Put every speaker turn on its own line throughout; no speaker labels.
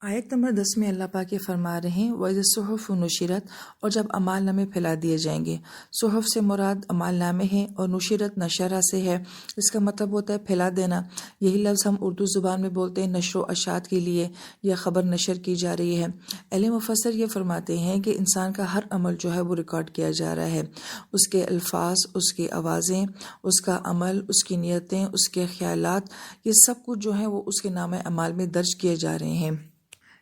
آیت نمبر 10 میں اللہ پاک یہ فرما رہے ہیں وَإِذَا الصُّحُفُ نُشِرَتْ، اور جب اعمال نامے پھیلا دیے جائیں گے۔ صحف سے مراد اعمال نامے ہیں اور نشرت نشرہ سے ہے، اس کا مطلب ہوتا ہے پھیلا دینا۔ یہی لفظ ہم اردو زبان میں بولتے ہیں نشر و اشاعت کے لیے، یا خبر نشر کی جا رہی ہے۔ اہل مفسر یہ فرماتے ہیں کہ انسان کا ہر عمل جو ہے وہ ریکارڈ کیا جا رہا ہے، اس کے الفاظ، اس کی آوازیں، اس کا عمل، اس کی نیتیں، اس کے خیالات، یہ سب کچھ جو ہے وہ اس کے نامہ اعمال میں درج کیے جا رہے ہیں۔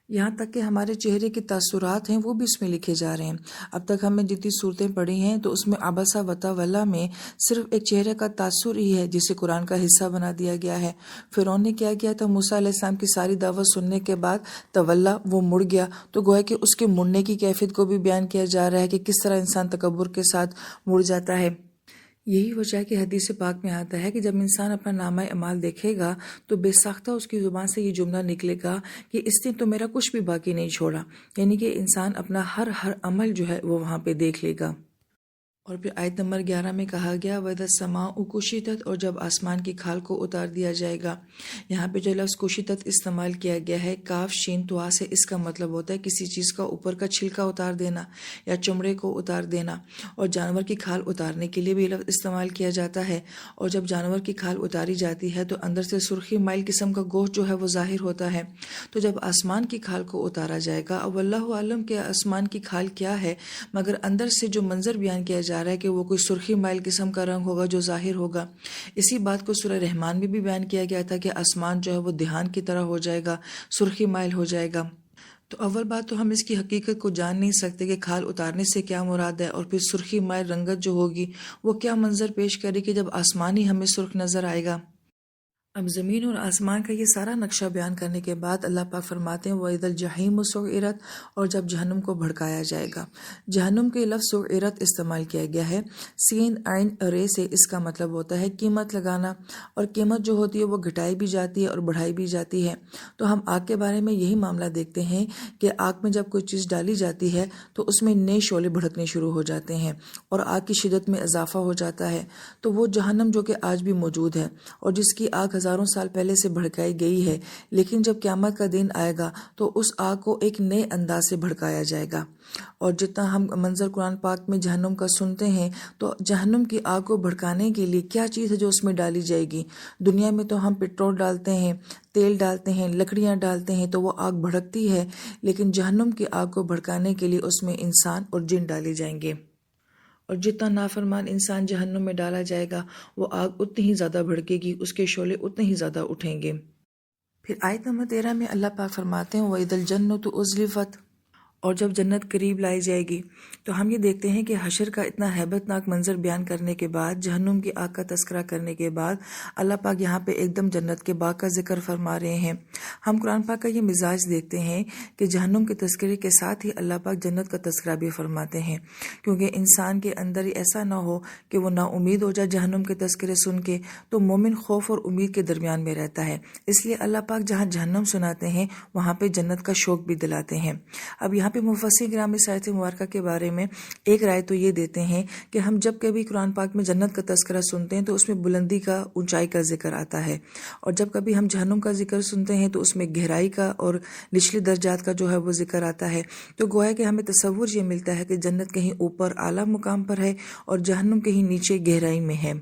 یہاں تک کہ ہمارے چہرے کے تاثرات ہیں وہ بھی اس میں لکھے جا رہے ہیں۔ اب تک ہم نے جتنی صورتیں پڑھی ہیں تو اس میں عبسہ وتولی میں صرف ایک چہرے کا تاثر ہی ہے جسے قرآن کا حصہ بنا دیا گیا ہے۔ فرعون نے کیا کیا تھا؟ موسیٰ علیہ السلام کی ساری دعوت سننے کے بعد تولا، وہ مڑ گیا، تو گویا کہ اس کے مڑنے کی کیفیت کو بھی بیان کیا جا رہا ہے کہ کس طرح انسان تکبر کے ساتھ مڑ جاتا ہے۔ یہی وجہ ہے کہ حدیث پاک میں آتا ہے کہ جب انسان اپنا نامہ اعمال دیکھے گا تو بے ساختہ اس کی زبان سے یہ جملہ نکلے گا کہ اس نے تو میرا کچھ بھی باقی نہیں چھوڑا، یعنی کہ انسان اپنا ہر عمل جو ہے وہ وہاں پہ دیکھ لے گا۔ اور پھر آیت نمبر 11 میں کہا گیا وَإِذَا السَّمَاءُ كُشِطَتْ، اور جب آسمان کی کھال کو اتار دیا جائے گا۔ یہاں پہ جو لفظ کشتت استعمال کیا گیا ہے کاف شین توا سے، اس کا مطلب ہوتا ہے کسی چیز کا اوپر کا چھلکا اتار دینا یا چمڑے کو اتار دینا، اور جانور کی کھال اتارنے کے لیے بھی لفظ استعمال کیا جاتا ہے۔ اور جب جانور کی کھال اتاری جاتی ہے تو اندر سے سرخی مائل قسم کا گوشت جو ہے وہ ظاہر ہوتا ہے۔ تو جب آسمان کی کھال کو اتارا جائے گا، اب اللہ عالم کہ آسمان کی کھال کیا ہے، مگر اندر سے جو منظر بیان کیا جا رہا ہے کہ وہ کوئی سرخی مائل قسم کا رنگ ہوگا جو ظاہر ہوگا۔ اسی بات کو سورہ رحمان میں بھی بیان کیا گیا تھا کہ آسمان جو ہے وہ دہان کی طرح ہو جائے گا، سرخی مائل ہو جائے گا۔ تو اول بات تو ہم اس کی حقیقت کو جان نہیں سکتے کہ کھال اتارنے سے کیا مراد ہے، اور پھر سرخی مائل رنگت جو ہوگی وہ کیا منظر پیش کرے کہ جب آسمان ہی ہمیں سرخ نظر آئے گا۔ اب زمین اور آسمان کا یہ سارا نقشہ بیان کرنے کے بعد اللہ پاک فرماتے ہیں وَإِذَا الْجَحِيمُ سُعِّرَتْ، اور جب جہنم کو بھڑکایا جائے گا۔ جہنم کے لفظ سعرت استعمال کیا گیا ہے، سین عین رے سے، اس کا مطلب ہوتا ہے قیمت لگانا، اور قیمت جو ہوتی ہے وہ گھٹائی بھی جاتی ہے اور بڑھائی بھی جاتی ہے۔ تو ہم آگ کے بارے میں یہی معاملہ دیکھتے ہیں کہ آگ میں جب کوئی چیز ڈالی جاتی ہے تو اس میں نئے شعلے بھڑکنے شروع ہو جاتے ہیں اور آگ کی شدت میں اضافہ ہو جاتا ہے۔ تو وہ جہنم جو کہ آج بھی موجود ہے اور جس کی آگ ہزاروں سال پہلے سے بھڑکائی گئی ہے، لیکن جب قیامت کا دن آئے گا تو اس آگ کو ایک نئے انداز سے بھڑکایا جائے گا۔ اور جتنا ہم منظر قرآن پاک میں جہنم کا سنتے ہیں تو جہنم کی آگ کو بھڑکانے کے لیے کیا چیز ہے جو اس میں ڈالی جائے گی؟ دنیا میں تو ہم پٹرول ڈالتے ہیں، تیل ڈالتے ہیں، لکڑیاں ڈالتے ہیں تو وہ آگ بھڑکتی ہے، لیکن جہنم کی آگ کو بھڑکانے کے لیے اس میں انسان اور جن ڈالے جائیں گے، اور جتنا نافرمان انسان جہنم میں ڈالا جائے گا وہ آگ اتنی ہی زیادہ بھڑکے گی، اس کے شعلے اتنے ہی زیادہ اٹھیں گے۔ پھر آیت نمبر 13 میں اللہ پاک فرماتے ہیں وَإِذَا الْجَنَّةُ أُزْلِفَتْ، اور جب جنت قریب لائی جائے گی۔ تو ہم یہ دیکھتے ہیں کہ حشر کا اتنا ہیبت ناک منظر بیان کرنے کے بعد، جہنم کی آگ کا تذکرہ کرنے کے بعد، اللہ پاک یہاں پہ ایک دم جنت کے باغ کا ذکر فرما رہے ہیں۔ ہم قرآن پاک کا یہ مزاج دیکھتے ہیں کہ جہنم کے تذکرے کے ساتھ ہی اللہ پاک جنت کا تذکرہ بھی فرماتے ہیں، کیونکہ انسان کے اندر ایسا نہ ہو کہ وہ نا امید ہو جائے جہنم کے تذکرے سن کے، تو مومن خوف اور امید کے درمیان میں رہتا ہے۔ اس لیے اللہ پاک جہاں جہنم سناتے ہیں وہاں پہ جنت کا شوق بھی دلاتے ہیں۔ اب یہاں پہ مفسرین کرام اس آیت مبارکہ کے بارے میں ایک رائے تو یہ دیتے ہیں کہ ہم جب کبھی قرآن پاک میں جنت کا تذکرہ سنتے ہیں تو اس میں بلندی کا، اونچائی کا ذکر آتا ہے، اور جب کبھی ہم جہنم کا ذکر سنتے ہیں تو اس میں گہرائی کا اور نچلے درجات کا جو ہے وہ ذکر آتا ہے۔ تو گویا کہ ہمیں تصور یہ ملتا ہے کہ جنت کہیں اوپر اعلیٰ مقام پر ہے اور جہنم کہیں نیچے گہرائی میں ہے۔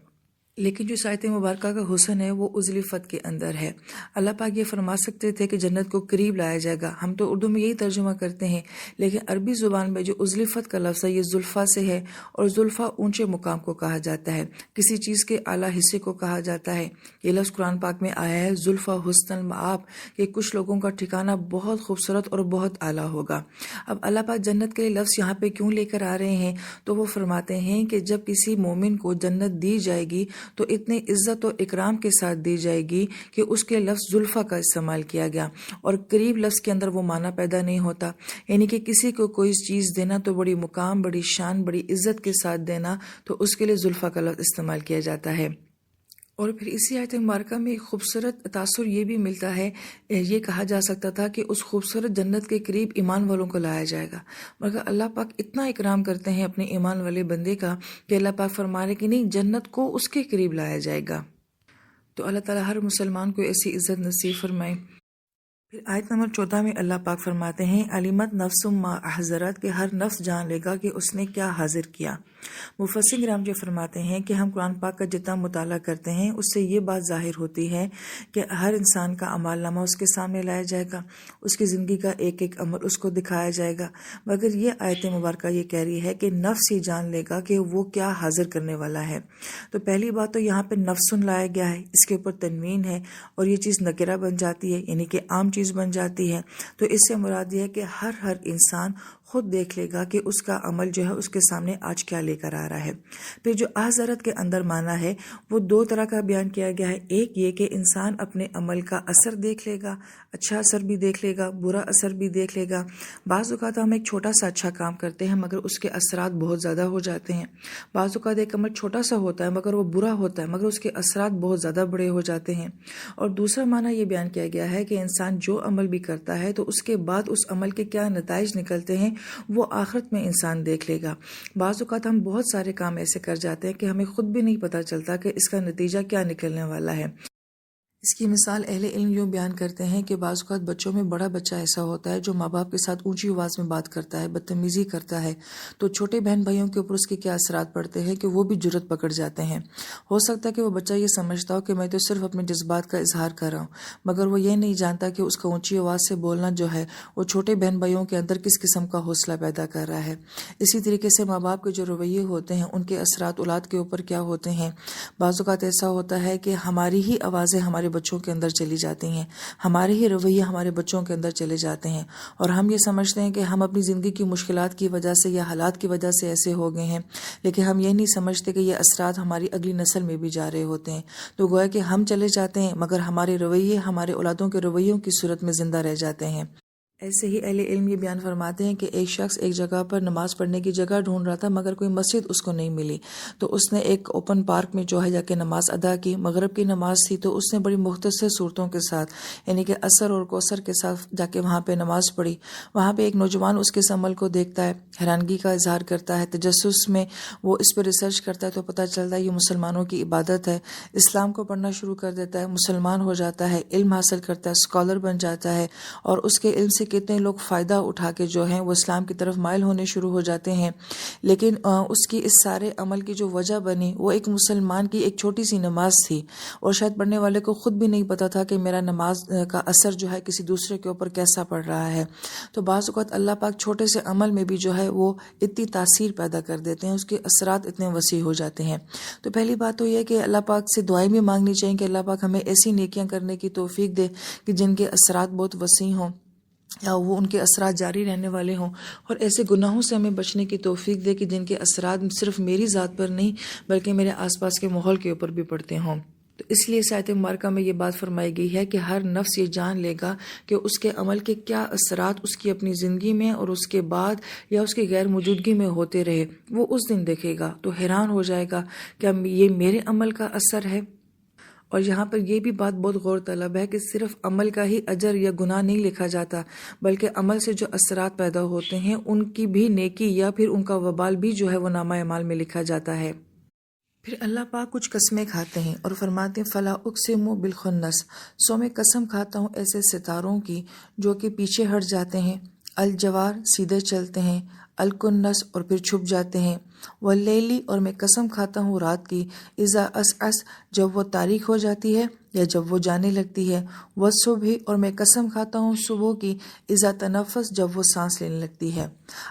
لیکن جو آیت مبارکہ کا حسن ہے وہ ازلفت کے اندر ہے۔ اللہ پاک یہ فرما سکتے تھے کہ جنت کو قریب لایا جائے گا، ہم تو اردو میں یہی ترجمہ کرتے ہیں، لیکن عربی زبان میں جو ازلفت کا لفظ ہے یہ زلفا سے ہے، اور زلفا اونچے مقام کو کہا جاتا ہے، کسی چیز کے اعلیٰ حصے کو کہا جاتا ہے۔ یہ لفظ قرآن پاک میں آیا ہے زلفا حسن المآب، کہ کچھ لوگوں کا ٹھکانہ بہت خوبصورت اور بہت اعلیٰ ہوگا۔ اب اللہ پاک جنت کے لفظ یہاں پہ کیوں لے کر آ رہے ہیں؟ تو وہ فرماتے ہیں کہ جب کسی مومن کو جنت دی جائے گی تو اتنے عزت و اکرام کے ساتھ دی جائے گی کہ اس کے لفظ زلفا کا استعمال کیا گیا، اور قریب لفظ کے اندر وہ معنی پیدا نہیں ہوتا، یعنی کہ کسی کو کوئی چیز دینا تو بڑی مقام، بڑی شان، بڑی عزت کے ساتھ دینا، تو اس کے لیے زلفا کا لفظ استعمال کیا جاتا ہے۔ اور پھر اسی آیت مبارکہ میں ایک خوبصورت تاثر یہ بھی ملتا ہے، یہ کہا جا سکتا تھا کہ اس خوبصورت جنت کے قریب ایمان والوں کو لایا جائے گا، مگر اللہ پاک اتنا اکرام کرتے ہیں اپنے ایمان والے بندے کا کہ اللہ پاک فرما رہے کہ نہیں، جنت کو اس کے قریب لایا جائے گا۔ تو اللہ تعالیٰ ہر مسلمان کو ایسی عزت نصیب فرمائے۔ پھر آیت نمبر 14 میں اللہ پاک فرماتے ہیں علیمت نفسم ما احضرت، کہ ہر نفس جان لے گا کہ اس نے کیا حاضر کیا۔ مفسر کرام جو فرماتے ہیں کہ ہم قرآن پاک کا جتنا مطالعہ کرتے ہیں اس سے یہ بات ظاہر ہوتی ہے کہ ہر انسان کا اعمال نامہ اس کے سامنے لایا جائے گا، اس کی زندگی کا ایک ایک عمل اس کو دکھایا جائے گا، مگر یہ آیت مبارکہ یہ کہہ رہی ہے کہ نفس ہی جان لے گا کہ وہ کیا حاضر کرنے والا ہے۔ تو پہلی بات تو یہاں پہ نفسن لایا گیا ہے، اس کے اوپر تنوین ہے اور یہ چیز نکرہ بن جاتی ہے، یعنی کہ عام چیز بن جاتی ہے۔ تو اس سے مراد یہ ہے کہ ہر انسان خود دیکھ لے گا کہ اس کا عمل جو ہے اس کے سامنے آج کیا لے کر آ رہا ہے۔ پھر جو احضرت کے اندر معنی ہے وہ دو طرح کا بیان کیا گیا ہے۔ ایک یہ کہ انسان اپنے عمل کا اثر دیکھ لے گا، اچھا اثر بھی دیکھ لے گا، برا اثر بھی دیکھ لے گا۔ بعض اوقات ہم ایک چھوٹا سا اچھا کام کرتے ہیں مگر اس کے اثرات بہت زیادہ ہو جاتے ہیں، بعض اوقات ایک عمل چھوٹا سا ہوتا ہے مگر وہ برا ہوتا ہے مگر اس کے اثرات بہت زیادہ بڑے ہو جاتے ہیں۔ اور دوسرا معنی یہ بیان کیا گیا ہے کہ انسان جو عمل بھی کرتا ہے تو اس کے بعد اس عمل کے کیا نتائج نکلتے ہیں وہ آخرت میں انسان دیکھ لے گا۔ بعض اوقات ہم بہت سارے کام ایسے کر جاتے ہیں کہ ہمیں خود بھی نہیں پتہ چلتا کہ اس کا نتیجہ کیا نکلنے والا ہے۔ اس کی مثال اہل علم یوں بیان کرتے ہیں کہ بعض اوقات بچوں میں بڑا بچہ ایسا ہوتا ہے جو ماں باپ کے ساتھ اونچی آواز میں بات کرتا ہے، بدتمیزی کرتا ہے، تو چھوٹے بہن بھائیوں کے اوپر اس کے کیا اثرات پڑتے ہیں کہ وہ بھی جرأت پکڑ جاتے ہیں۔ ہو سکتا ہے کہ وہ بچہ یہ سمجھتا ہو کہ میں تو صرف اپنے جذبات کا اظہار کر رہا ہوں، مگر وہ یہ نہیں جانتا کہ اس کا اونچی آواز سے بولنا جو ہے وہ چھوٹے بہن بھائیوں کے اندر کس قسم کا حوصلہ پیدا کر رہا ہے۔ اسی طریقے سے ماں باپ کے جو رویے ہوتے ہیں ان کے اثرات اولاد کے اوپر کیا ہوتے ہیں۔ بعض اوقات ایسا ہوتا ہے کہ ہماری ہی آوازیں ہمارے بچوں کے اندر چلی جاتی ہیں، ہمارے ہی رویے ہمارے بچوں کے اندر چلے جاتے ہیں، اور ہم یہ سمجھتے ہیں کہ ہم اپنی زندگی کی مشکلات کی وجہ سے یا حالات کی وجہ سے ایسے ہو گئے ہیں، لیکن ہم یہ نہیں سمجھتے کہ یہ اثرات ہماری اگلی نسل میں بھی جا رہے ہوتے ہیں۔ تو گویا کہ ہم چلے جاتے ہیں مگر ہمارے رویے ہمارے اولادوں کے رویوں کی صورت میں زندہ رہ جاتے ہیں۔ ایسے ہی اہل علم یہ بیان فرماتے ہیں کہ ایک شخص ایک جگہ پر نماز پڑھنے کی جگہ ڈھونڈ رہا تھا مگر کوئی مسجد اس کو نہیں ملی، تو اس نے ایک اوپن پارک میں جو ہے جا کے نماز ادا کی۔ مغرب کی نماز تھی تو اس نے بڑی مختصر صورتوں کے ساتھ یعنی کہ عصر اور کوثر کے ساتھ جا کے وہاں پہ نماز پڑھی۔ وہاں پہ ایک نوجوان اس کے اس عمل کو دیکھتا ہے، حیرانگی کا اظہار کرتا ہے، تجسس میں وہ اس پہ ریسرچ کرتا ہے تو پتہ چلتا ہے یہ مسلمانوں کی عبادت ہے، اسلام کو پڑھنا شروع کر دیتا ہے، مسلمان ہو جاتا ہے، علم حاصل کرتا ہے، اسکالر بن جاتا ہے، اور اس کے علم سے کتنے لوگ فائدہ اٹھا کے جو ہیں وہ اسلام کی طرف مائل ہونے شروع ہو جاتے ہیں۔ لیکن اس کی اس سارے عمل کی جو وجہ بنی وہ ایک مسلمان کی ایک چھوٹی سی نماز تھی، اور شاید پڑھنے والے کو خود بھی نہیں پتا تھا کہ میرا نماز کا اثر جو ہے کسی دوسرے کے اوپر کیسا پڑ رہا ہے۔ تو بعض اوقات اللہ پاک چھوٹے سے عمل میں بھی جو ہے وہ اتنی تاثیر پیدا کر دیتے ہیں، اس کے اثرات اتنے وسیع ہو جاتے ہیں۔ تو پہلی بات تو یہ ہے کہ اللہ پاک سے دعائیں بھی مانگنی چاہیے کہ اللہ پاک ہمیں ایسی نیکیاں کرنے کی توفیق دے کہ جن کے اثرات بہت وسیع ہوں یا وہ ان کے اثرات جاری رہنے والے ہوں، اور ایسے گناہوں سے ہمیں بچنے کی توفیق دے کہ جن کے اثرات صرف میری ذات پر نہیں بلکہ میرے آس پاس کے ماحول کے اوپر بھی پڑتے ہوں۔ تو اس لیے اس آیت مبارکہ میں یہ بات فرمائی گئی ہے کہ ہر نفس یہ جان لے گا کہ اس کے عمل کے کیا اثرات اس کی اپنی زندگی میں اور اس کے بعد یا اس کی غیر موجودگی میں ہوتے رہے، وہ اس دن دیکھے گا تو حیران ہو جائے گا کہ یہ میرے عمل کا اثر ہے۔ اور یہاں پر یہ بھی بات بہت غور طلب ہے کہ صرف عمل کا ہی اجر یا گناہ نہیں لکھا جاتا، بلکہ عمل سے جو اثرات پیدا ہوتے ہیں ان کی بھی نیکی یا پھر ان کا وبال بھی جو ہے وہ نامہ اعمال میں لکھا جاتا ہے۔ پھر اللہ پاک کچھ قسمیں کھاتے ہیں اور فرماتے ہیں فلا اقسم بالخنس، سو میں قسم کھاتا ہوں ایسے ستاروں کی جو کہ پیچھے ہٹ جاتے ہیں، الجوار سیدھے چلتے ہیں، الکنس اور پھر چھپ جاتے ہیں، واللیلی اور میں قسم کھاتا ہوں رات کی، اذا اسعس جب وہ تاریک ہو جاتی ہے یا جب وہ جانے لگتی ہے، والصبح اور میں قسم کھاتا ہوں صبح کی، اذا تنفس جب وہ سانس لینے لگتی ہے۔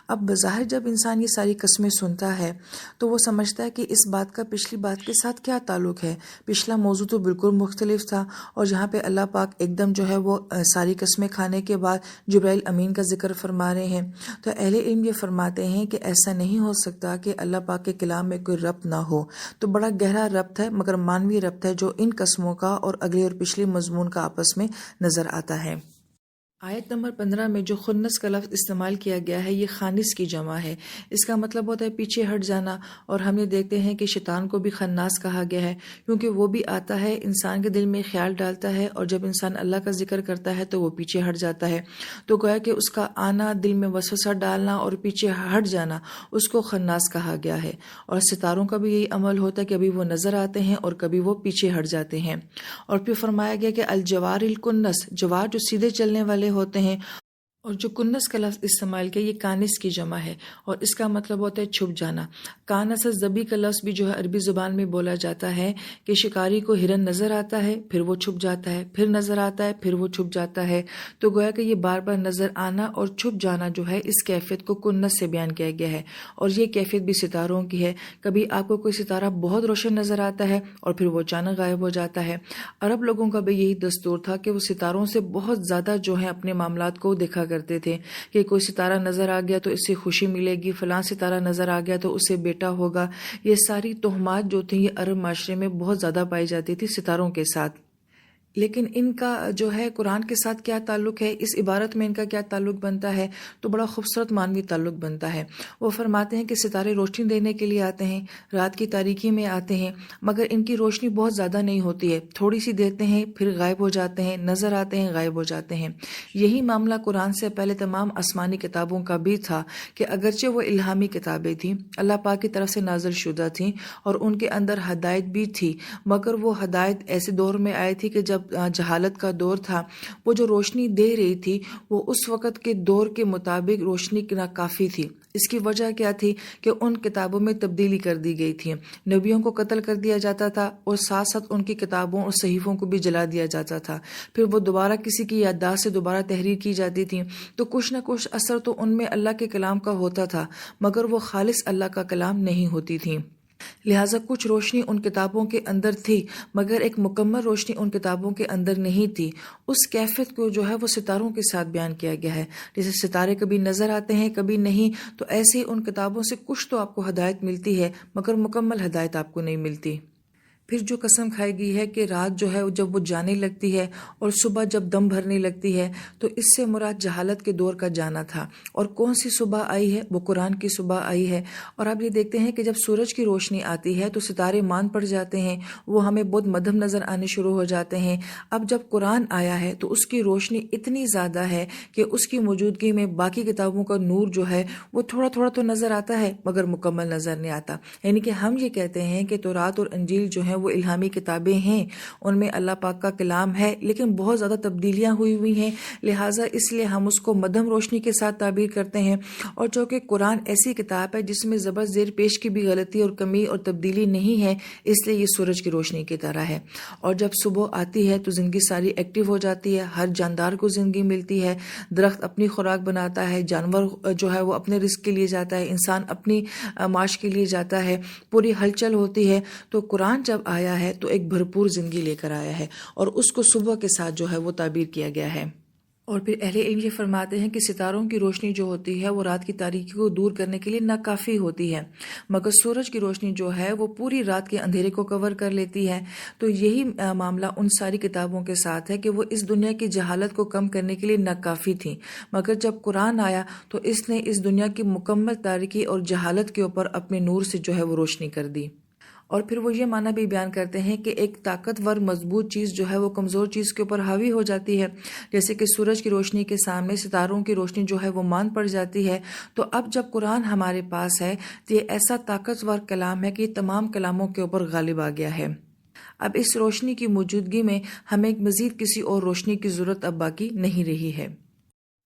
اب بظاہر جب انسان یہ ساری قسمیں سنتا ہے تو وہ سمجھتا ہے کہ اس بات کا پچھلی بات کے ساتھ کیا تعلق ہے، پچھلا موضوع تو بالکل مختلف تھا، اور جہاں پہ اللہ پاک ایک دم جو ہے وہ ساری قسمیں کھانے کے بعد جبرائیل امین کا ذکر فرما رہے ہیں۔ تو اہل علم یہ فرماتے ہیں کہ ایسا نہیں ہو سکتا کہ اللہ پاک کے کلام میں کوئی ربط نہ ہو، تو بڑا گہرا ربط ہے مگر مانوی ربط ہے جو ان قسموں کا اور اگلے اور پچھلے مضمون کا آپس میں نظر آتا ہے۔ آیت نمبر 15 میں جو خنس کا لفظ استعمال کیا گیا ہے یہ خانس کی جمع ہے۔ اس کا مطلب ہوتا ہے پیچھے ہٹ جانا، اور ہم یہ دیکھتے ہیں کہ شیطان کو بھی خناس کہا گیا ہے، کیونکہ وہ بھی آتا ہے انسان کے دل میں خیال ڈالتا ہے، اور جب انسان اللہ کا ذکر کرتا ہے تو وہ پیچھے ہٹ جاتا ہے۔ تو گویا کہ اس کا آنا، دل میں وسوسہ ڈالنا اور پیچھے ہٹ جانا، اس کو خناس کہا گیا ہے۔ اور ستاروں کا بھی یہی عمل ہوتا ہے کہ کبھی وہ نظر آتے ہیں اور کبھی وہ پیچھے ہٹ جاتے ہیں۔ اور پھر فرمایا گیا کہ الجوار الکنس، جوار جو سیدھے چلنے والے ہوتے ہیں، اور جو کنس کا لفظ استعمال کیا یہ کانس کی جمع ہے، اور اس کا مطلب ہوتا ہے چھپ جانا۔ کانس زبی کا لفظ بھی جو ہے عربی زبان میں بولا جاتا ہے کہ شکاری کو ہرن نظر آتا ہے، پھر وہ چھپ جاتا ہے، پھر نظر آتا ہے، پھر وہ چھپ جاتا ہے۔ تو گویا کہ یہ بار بار نظر آنا اور چھپ جانا جو ہے اس کیفیت کو کنس سے بیان کیا گیا ہے، اور یہ کیفیت بھی ستاروں کی ہے۔ کبھی آپ کو کوئی ستارہ بہت روشن نظر آتا ہے اور پھر وہ اچانک غائب ہو جاتا ہے۔ عرب لوگوں کا بھی یہی دستور تھا کہ وہ ستاروں سے بہت زیادہ جو ہے اپنے معاملات کو دیکھا کرتے تھے، کہ کوئی ستارہ نظر آ گیا تو اس سے خوشی ملے گی، فلاں ستارہ نظر آ گیا تو اس سے بیٹا ہوگا۔ یہ ساری تہمات جو تھیں یہ عرب معاشرے میں بہت زیادہ پائی جاتی تھی ستاروں کے ساتھ۔ لیکن ان کا جو ہے قرآن کے ساتھ کیا تعلق ہے، اس عبارت میں ان کا کیا تعلق بنتا ہے، تو بڑا خوبصورت معنوی تعلق بنتا ہے۔ وہ فرماتے ہیں کہ ستارے روشنی دینے کے لیے آتے ہیں، رات کی تاریکی میں آتے ہیں، مگر ان کی روشنی بہت زیادہ نہیں ہوتی ہے، تھوڑی سی دیتے ہیں پھر غائب ہو جاتے ہیں، نظر آتے ہیں غائب ہو جاتے ہیں۔ یہی معاملہ قرآن سے پہلے تمام آسمانی کتابوں کا بھی تھا، کہ اگرچہ وہ الہامی کتابیں تھیں، اللہ پاک کی طرف سے نازل شدہ تھیں اور ان کے اندر ہدایت بھی تھی، مگر وہ ہدایت ایسے دور میں آئی تھی کہ جب جہالت کا دور تھا، وہ جو روشنی دے رہی تھی وہ اس وقت کے دور کے مطابق روشنی ناکافی تھی۔ اس کی وجہ کیا تھی کہ ان کتابوں میں تبدیلی کر دی گئی تھی، نبیوں کو قتل کر دیا جاتا تھا اور ساتھ ساتھ ان کی کتابوں اور صحیفوں کو بھی جلا دیا جاتا تھا، پھر وہ دوبارہ کسی کی یادداشت سے دوبارہ تحریر کی جاتی تھی، تو کچھ نہ کچھ اثر تو ان میں اللہ کے کلام کا ہوتا تھا، مگر وہ خالص اللہ کا کلام نہیں ہوتی تھی۔ لہٰذا کچھ روشنی ان کتابوں کے اندر تھی، مگر ایک مکمل روشنی ان کتابوں کے اندر نہیں تھی۔ اس کیفیت کو جو ہے وہ ستاروں کے ساتھ بیان کیا گیا ہے، جیسے ستارے کبھی نظر آتے ہیں کبھی نہیں، تو ایسے ہی ان کتابوں سے کچھ تو آپ کو ہدایت ملتی ہے، مگر مکمل ہدایت آپ کو نہیں ملتی۔ پھر جو قسم کھائی گئی ہے کہ رات جو ہے جب وہ جانے لگتی ہے اور صبح جب دم بھرنے لگتی ہے، تو اس سے مراد جہالت کے دور کا جانا تھا۔ اور کون سی صبح آئی ہے؟ وہ قرآن کی صبح آئی ہے۔ اور آپ یہ دیکھتے ہیں کہ جب سورج کی روشنی آتی ہے تو ستارے مان پڑ جاتے ہیں، وہ ہمیں بہت مدھم نظر آنے شروع ہو جاتے ہیں۔ اب جب قرآن آیا ہے تو اس کی روشنی اتنی زیادہ ہے کہ اس کی موجودگی میں باقی کتابوں کا نور جو ہے وہ تھوڑا تھوڑا تو نظر آتا ہے مگر مکمل نظر نہیں آتا۔ یعنی کہ ہم یہ کہتے ہیں کہ تورات اور انجیل جو ہیں وہ الہامی کتابیں ہیں، ان میں اللہ پاک کا کلام ہے، لیکن بہت زیادہ تبدیلیاں ہوئی ہیں، لہٰذا اس لیے ہم اس کو مدھم روشنی کے ساتھ تعبیر کرتے ہیں۔ اور چونکہ قرآن ایسی کتاب ہے جس میں زبر زیر پیش کی بھی غلطی اور کمی اور تبدیلی نہیں ہے، اس لیے یہ سورج کی روشنی کی طرح ہے۔ اور جب صبح آتی ہے تو زندگی ساری ایکٹیو ہو جاتی ہے، ہر جاندار کو زندگی ملتی ہے، درخت اپنی خوراک بناتا ہے، جانور جو ہے وہ اپنے رزق کے لیے جاتا ہے، انسان اپنی معاش کے لیے جاتا ہے، پوری ہلچل ہوتی ہے۔ تو قرآن جب آیا ہے تو ایک بھرپور زندگی لے کر آیا ہے، اور اس کو صبح کے ساتھ جو ہے وہ تعبیر کیا گیا ہے۔ اور پھر اہل علم یہ فرماتے ہیں کہ ستاروں کی روشنی جو ہوتی ہے وہ رات کی تاریکی کو دور کرنے کے لیے ناکافی ہوتی ہے، مگر سورج کی روشنی جو ہے وہ پوری رات کے اندھیرے کو کور کر لیتی ہے۔ تو یہی معاملہ ان ساری کتابوں کے ساتھ ہے کہ وہ اس دنیا کی جہالت کو کم کرنے کے لیے ناکافی تھیں، مگر جب قرآن آیا تو اس نے اس دنیا کی مکمل تاریکی اور جہالت کے اوپر اپنے نور سے جو ہے وہ روشنی کر دی۔ اور پھر وہ یہ معنی بھی بیان کرتے ہیں کہ ایک طاقتور مضبوط چیز جو ہے وہ کمزور چیز کے اوپر حاوی ہو جاتی ہے، جیسے کہ سورج کی روشنی کے سامنے ستاروں کی روشنی جو ہے وہ مان پڑ جاتی ہے۔ تو اب جب قرآن ہمارے پاس ہے تو یہ ایسا طاقتور کلام ہے کہ یہ تمام کلاموں کے اوپر غالب آ گیا ہے۔ اب اس روشنی کی موجودگی میں ہمیں مزید کسی اور روشنی کی ضرورت اب باقی نہیں رہی ہے۔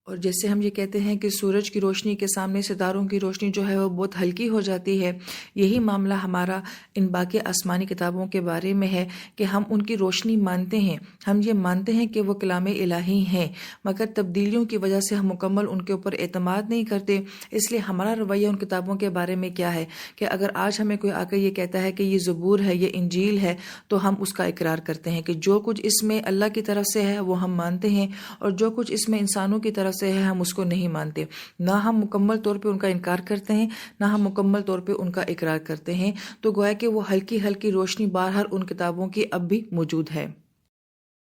اور جیسے ہم یہ کہتے ہیں کہ سورج کی روشنی کے سامنے ستاروں کی روشنی جو ہے وہ بہت ہلکی ہو جاتی ہے، یہی معاملہ ہمارا ان باقی آسمانی کتابوں کے بارے میں ہے کہ ہم ان کی روشنی مانتے ہیں، ہم یہ مانتے ہیں کہ وہ کلام الہی ہیں، مگر تبدیلیوں کی وجہ سے ہم مکمل ان کے اوپر اعتماد نہیں کرتے۔ اس لیے ہمارا رویہ ان کتابوں کے بارے میں کیا ہے کہ اگر آج ہمیں کوئی آ کر یہ کہتا ہے کہ یہ زبور ہے، یہ انجیل ہے، تو ہم اس کا اقرار کرتے ہیں کہ جو کچھ اس میں اللہ کی طرف سے ہے وہ ہم مانتے ہیں، اور جو کچھ اس میں انسانوں کی طرف سے ہے ہم اس کو نہیں مانتے۔ نہ ہم مکمل طور پہ ان کا انکار کرتے ہیں، نہ ہم مکمل طور پہ ان کا اقرار کرتے ہیں۔ تو گویا کہ وہ ہلکی ہلکی روشنی بہرحال ان کتابوں کی اب بھی موجود ہے۔